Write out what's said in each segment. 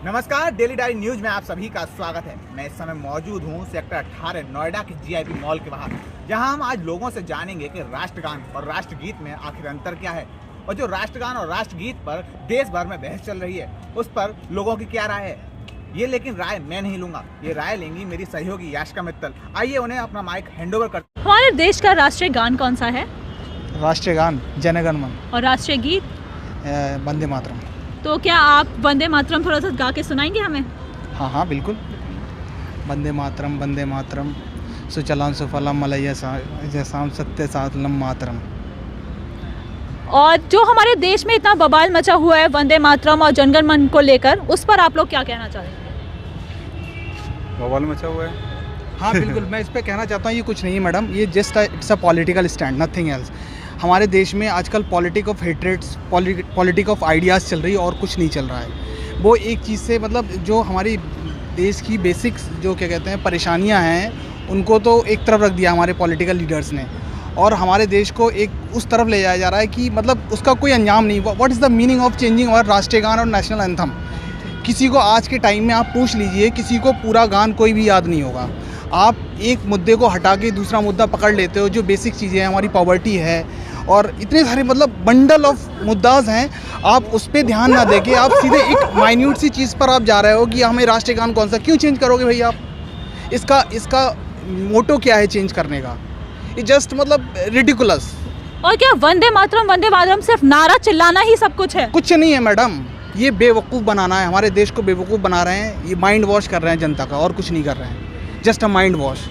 नमस्कार, daily diary news में आप सभी का स्वागत है। मैं इस समय मौजूद हूँ सेक्टर 18 नोएडा के जीआईपी मॉल के बाहर, जहां हम आज लोगों से जानेंगे कि राष्ट्रगान और राष्ट्रगीत में आखिर अंतर क्या है और जो राष्ट्रगान और राष्ट्रगीत पर देश भर में बहस चल रही है उस पर लोगों की क्या राय है। ये लेकिन राय मैं नहीं लूंगा, ये राय लेंगी मेरी सहयोगी याशिका मित्तल। आइए उन्हें अपना माइक हैंडओवर करते। हमारे देश का राष्ट्रीय गान कौन सा है? राष्ट्रीय गान जन गण मन। और राष्ट्रीय गीत? वंदे मातरम। तो क्या आप वंदे मातरम थोड़ा सा गा के सुनाएंगे हमें? हाँ बिल्कुल। वंदे मातरम सुचलान सुफलम मलय जैसाम सत्य सातलम मातरम। और जो हमारे देश में इतना बवाल मचा हुआ है वंदे मातरम और जनगण मन को लेकर, उस पर आप लोग क्या कहना चाहेंगे? बवाल मचा हुआ है? हाँ बिल्कुल, मैं इस पे कहना चाहता हूँ ये कुछ नहीं है मैडम, ये just it's a political stand, nothing else. हमारे देश में आजकल politic of hatreds, politic of ideas चल रही है और कुछ नहीं चल रहा है। वो एक चीज़ से मतलब जो हमारी देश की बेसिक्स जो क्या कहते हैं परेशानियां हैं उनको तो एक तरफ रख दिया हमारे पॉलिटिकल लीडर्स ने, और हमारे देश को एक उस तरफ ले जाया जा रहा है कि मतलब उसका कोई अंजाम नहीं। What is the meaning of changing और राष्ट्रीय गान और नेशनल एंथम? किसी को आज के टाइम में आप पूछ लीजिए, किसी को पूरा गान कोई भी याद नहीं होगा। आप एक मुद्दे को हटा के दूसरा मुद्दा पकड़ लेते हो, जो बेसिक चीज़ें हैं, हमारी पॉवर्टी है और इतने सारे मतलब बंडल ऑफ मुद्दाज हैं, आप उस पर ध्यान ना देके आप सीधे एक माइन्यूट सी चीज़ पर आप जा रहे हो कि हमें राष्ट्रीय गान कौन सा, क्यों चेंज करोगे भाई आप? इसका मोटो क्या है चेंज करने का? ये जस्ट मतलब रिडिकुलस। और क्या वंदे मातरम सिर्फ नारा चिल्लाना ही सब कुछ है? कुछ नहीं है मैडम, ये बेवकूफ़ बनाना है, हमारे देश को बेवकूफ़ बना रहे हैं, ये माइंड वॉश कर रहे हैं जनता का और कुछ नहीं कर रहे हैं, जस्ट अ माइंड वॉश।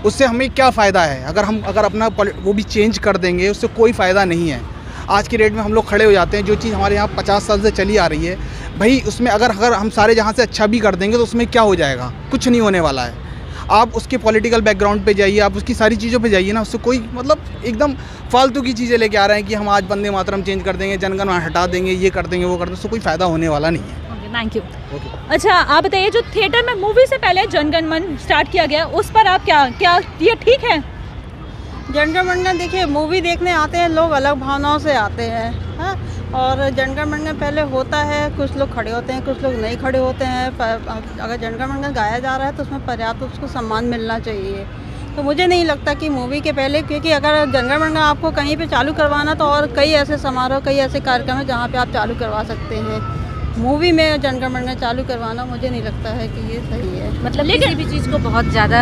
उससे हमें क्या फ़ायदा है? अगर अपना वो भी चेंज कर देंगे उससे कोई फ़ायदा नहीं है। आज की डेट में हम लोग खड़े हो जाते हैं, जो चीज़ हमारे यहाँ 50 साल से चली आ रही है भाई, उसमें अगर हम सारे जहाँ से अच्छा भी कर देंगे तो उसमें क्या हो जाएगा? कुछ नहीं होने वाला है। आप उसके पॉलिटिकल बैकग्राउंड पे जाइए, आप उसकी सारी चीज़ों पे जाइए ना, उससे कोई मतलब एकदम फालतू की चीज़ें लेके आ रहे हैं कि हम आज वंदे मातरम चेंज कर देंगे, जनगण मन हटा देंगे, ये कर देंगे, वो कर देंगे, उससे कोई फ़ायदा होने वाला नहीं है। Thank you. अच्छा आप बताइए, जो थिएटर में मूवी से पहले जनगण मन स्टार्ट किया गया, उस पर आप क्या ये ठीक है? जनगण मन देखिए, मूवी देखने आते हैं लोग अलग भावनाओं से आते हैं, हाँ? और जनगण मन पहले होता है, कुछ लोग खड़े होते हैं, कुछ लोग नहीं खड़े होते हैं। अगर जनगण मन गाया जा रहा है तो उसमें पर्याप्त उसको सम्मान मिलना चाहिए। तो मुझे नहीं लगता कि मूवी के पहले, क्योंकि अगर जनगण मन आपको कहीं पे चालू करवाना तो और कई ऐसे समारोह, कई ऐसे कार्यक्रम हैं जहाँ पे आप चालू करवा सकते हैं। मूवी में जनगण मन चालू करवाना मुझे नहीं लगता है कि ये सही है। मतलब किसी भी चीज़ को बहुत ज़्यादा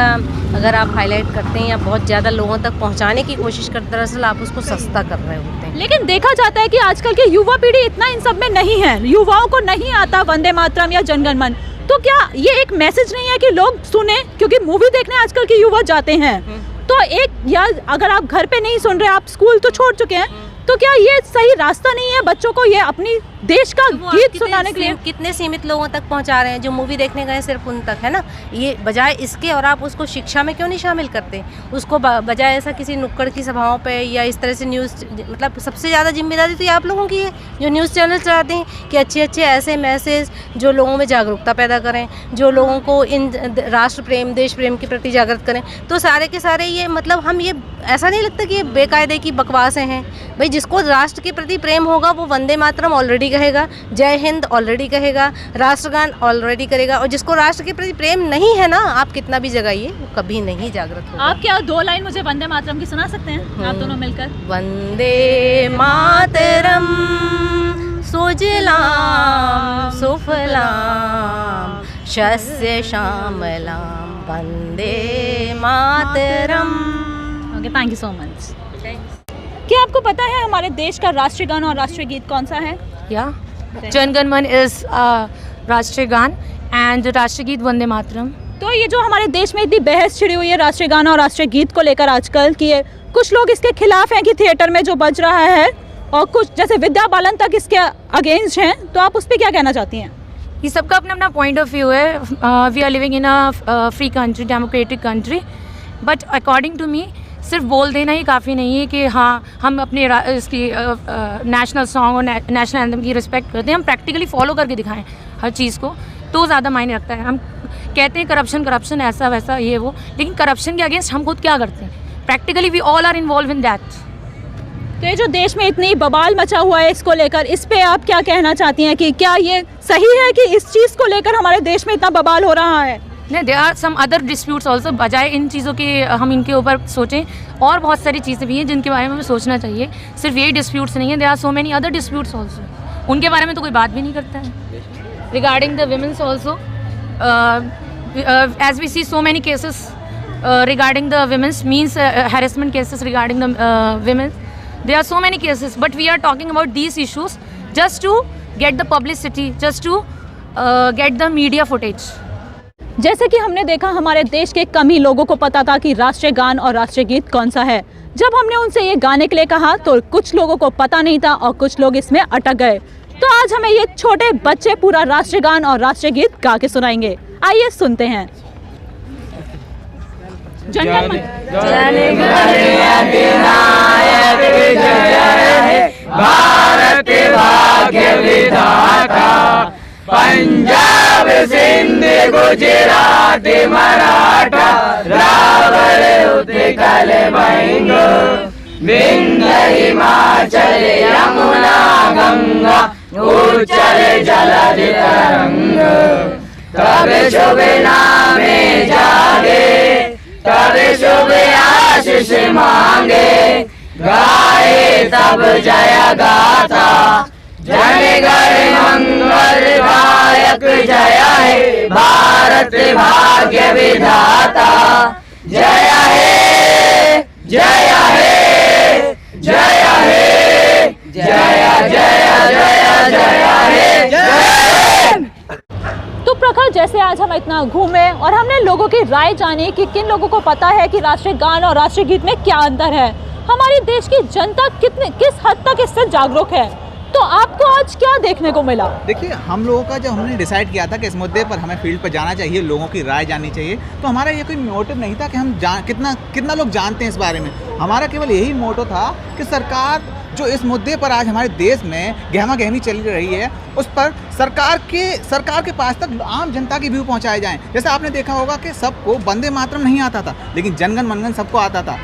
अगर आप हाईलाइट करते हैं या बहुत ज़्यादा लोगों तक पहुंचाने की कोशिश करते हैं, दरअसल आप उसको सस्ता कर रहे होते हैं। लेकिन देखा जाता है कि आजकल के युवा पीढ़ी इतना इन सब में नहीं है, युवाओं को नहीं आता वंदे मातरम या जनगण मन। तो क्या ये एक मैसेज नहीं है कि लोग सुने? क्योंकि मूवी देखने आजकल के युवा जाते हैं, तो एक, या अगर आप घर पे नहीं सुन रहे, आप स्कूल तो छोड़ चुके हैं, तो क्या ये सही रास्ता नहीं है बच्चों को ये अपनी देश का गीत सुनाने के लिए? कितने सीमित लोगों तक पहुंचा रहे हैं, जो मूवी देखने गए सिर्फ उन तक, है ना? ये बजाय इसके, और आप उसको शिक्षा में क्यों नहीं शामिल करते? उसको बजाय ऐसा किसी नुक्कड़ की सभाओं पे या इस तरह से न्यूज़, मतलब सबसे ज़्यादा जिम्मेदारी तो ये आप लोगों की है जो न्यूज़ चैनल चलाते हैं, कि अच्छे अच्छे ऐसे मैसेज जो लोगों में जागरूकता पैदा करें, जो लोगों को इन राष्ट्र प्रेम, देश प्रेम के प्रति जागृत करें। तो सारे के सारे ये मतलब हम ये ऐसा नहीं लगता कि ये बेकायदे की बकवासें हैं भाई। जिसको राष्ट्र के प्रति प्रेम होगा वो वंदे मातरम ऑलरेडी कहेगा, जय हिंद ऑलरेडी कहेगा, राष्ट्रगान ऑलरेडी करेगा, और जिसको राष्ट्र के प्रति प्रेम नहीं है ना, आप कितना भी जगाइए वो कभी नहीं जागृत होगा। आप क्या 2 लाइन मुझे वंदे मातरम की सुना सकते हैं आप दोनों मिलकर? वंदे मातरम सुजलाम सुफलाम शस्य श्यामलाम वंदे मातरम। Okay, thank you so much. क्या आपको पता है हमारे देश का राष्ट्रीय गान और राष्ट्रीय गीत कौन सा है? या जनगण मन इज राष्ट्रीय गान एंड राष्ट्रीय गीत वंदे मातरम। तो ये जो हमारे देश में इतनी बहस छिड़ी हुई है राष्ट्रीय गान और राष्ट्रीय गीत को लेकर आजकल, कि कुछ लोग इसके खिलाफ हैं कि थिएटर में जो बज रहा है, और कुछ जैसे विद्या बालन तक इसके अगेंस्ट हैं, तो आप उस पर क्या कहना चाहती हैं? ये सबका अपना अपना पॉइंट ऑफ व्यू है। We are living in a free country, democratic country, but according to me सिर्फ बोल देना ही काफ़ी नहीं है कि हाँ हम अपने इसकी नेशनल सॉन्ग और नेशनल एंथम की रिस्पेक्ट करते हैं। हम प्रैक्टिकली फॉलो करके दिखाएं हर चीज़ को, तो ज़्यादा मायने रखता है। हम कहते हैं करप्शन ऐसा वैसा ये वो, लेकिन करप्शन के अगेंस्ट हम खुद क्या करते हैं? Practically we all are involve in that. तो ये जो देश में इतनी बवाल मचा हुआ है इसको लेकर, इस पे आप क्या कहना चाहती हैं कि क्या ये सही है कि इस चीज़ को लेकर हमारे देश में इतना बवाल हो रहा है? नहीं, there are some other disputes also. बजाय इन चीज़ों के हम इनके ऊपर सोचें, और बहुत सारी चीज़ें भी हैं जिनके बारे में हमें सोचना चाहिए। सिर्फ यही डिस्प्यूट्स नहीं है, there are so many other disputes also. उनके बारे में तो कोई बात भी नहीं करता है। Regarding the women's also, as we see so many cases regarding the women's, means harassment cases regarding the women, there are so many cases, but we are talking about these issues just to get the publicity, just to get the media footage. जैसे कि हमने देखा हमारे देश के कम ही लोगों को पता था कि राष्ट्रीय गान और राष्ट्रीय गीत कौन सा है। जब हमने उनसे ये गाने के लिए कहा तो कुछ लोगों को पता नहीं था और कुछ लोग इसमें अटक गए। तो आज हमें ये छोटे बच्चे पूरा राष्ट्रीय गान और राष्ट्रीय गीत गा के सुनाएंगे। आइए सुनते हैं। जनगण मन भारत भाग्य विधाता, पंजाब सिंध गुजरात मराठा, रावण उत्कल बंग, विंध्य हिमाचल यमुना गंगा, उच्चल जलधि तरंग, तब शुभ नामे जागे, तब शुभ आशीष मांगे, गाए तब जय गाथा, जन गण मंगल दायक जय हे भारत भाग्य विधाता, जय हे जय हे जय हे जय जय जय जय हे जय। तो प्रखर, जैसे आज हम इतना घूमे और हमने लोगों की राय जानी कि किन लोगों को पता है कि राष्ट्रीय गान और राष्ट्रीय गीत में क्या अंतर है, हमारे देश की जनता किस हद तक इससे जागरूक है, तो आपको आज क्या देखने को मिला? देखिए, हम लोगों का जब हमने डिसाइड किया था कि इस मुद्दे पर हमें फील्ड पर जाना चाहिए, लोगों की राय जाननी चाहिए, तो हमारा ये कोई मोटिव नहीं था कि हम कितना लोग जानते हैं इस बारे में। हमारा केवल यही मोटो था कि सरकार जो इस मुद्दे पर आज हमारे देश में गहमा गहमी चल रही है, उस पर सरकार के पास तक आम जनता की व्यू पहुंचाए जाएं। जैसे आपने देखा होगा कि सबको वंदे मातरम नहीं आता था, लेकिन जनगण मनगण सबको आता था।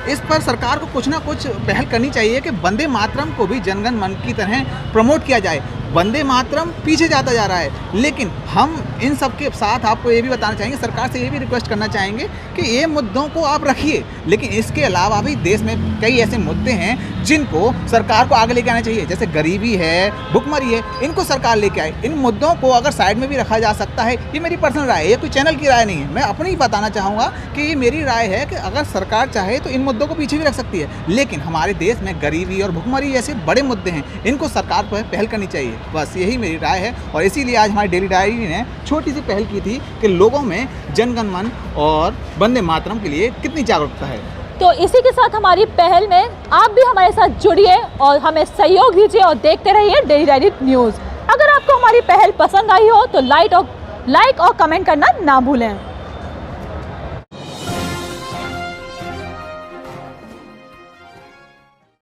इस पर सरकार को कुछ ना कुछ पहल करनी चाहिए कि वंदे मातरम को भी जनगण मन की तरह प्रमोट किया जाए। वंदे मातरम पीछे जाता जा रहा है, लेकिन हम इन सब के साथ आपको ये भी बताना चाहेंगे, सरकार से ये भी रिक्वेस्ट करना चाहेंगे कि ये मुद्दों को आप रखिए, लेकिन इसके अलावा भी देश में कई ऐसे मुद्दे हैं जिनको सरकार को आगे लेके आना चाहिए। जैसे गरीबी है, भुखमरी है, इनको सरकार लेके आए। इन मुद्दों को अगर साइड में भी रखा जा सकता है, ये मेरी पर्सनल राय है, ये कोई चैनल की राय नहीं है, मैं अपनी ही बताना चाहूँगा कि ये मेरी राय है कि अगर सरकार चाहे तो इन मुद्दों को पीछे भी रख सकती है, लेकिन हमारे देश में गरीबी और भुखमरी जैसे बड़े मुद्दे हैं, इनको सरकार पर पहल करनी चाहिए। बस यही मेरी राय है, और इसीलिए आज हमारी डेली डायरी ने छोटी सी पहल की थी कि लोगों में जनगण मन और वंदे मातरम के लिए कितनी जागरूकता है। तो इसी के साथ हमारी पहल में आप भी हमारे साथ जुड़िए और हमें सहयोग दीजिए और देखते रहिए डेली डायरी न्यूज़। अगर आपको हमारी पहल पसंद आई हो तो लाइक और कमेंट करना ना भूलें।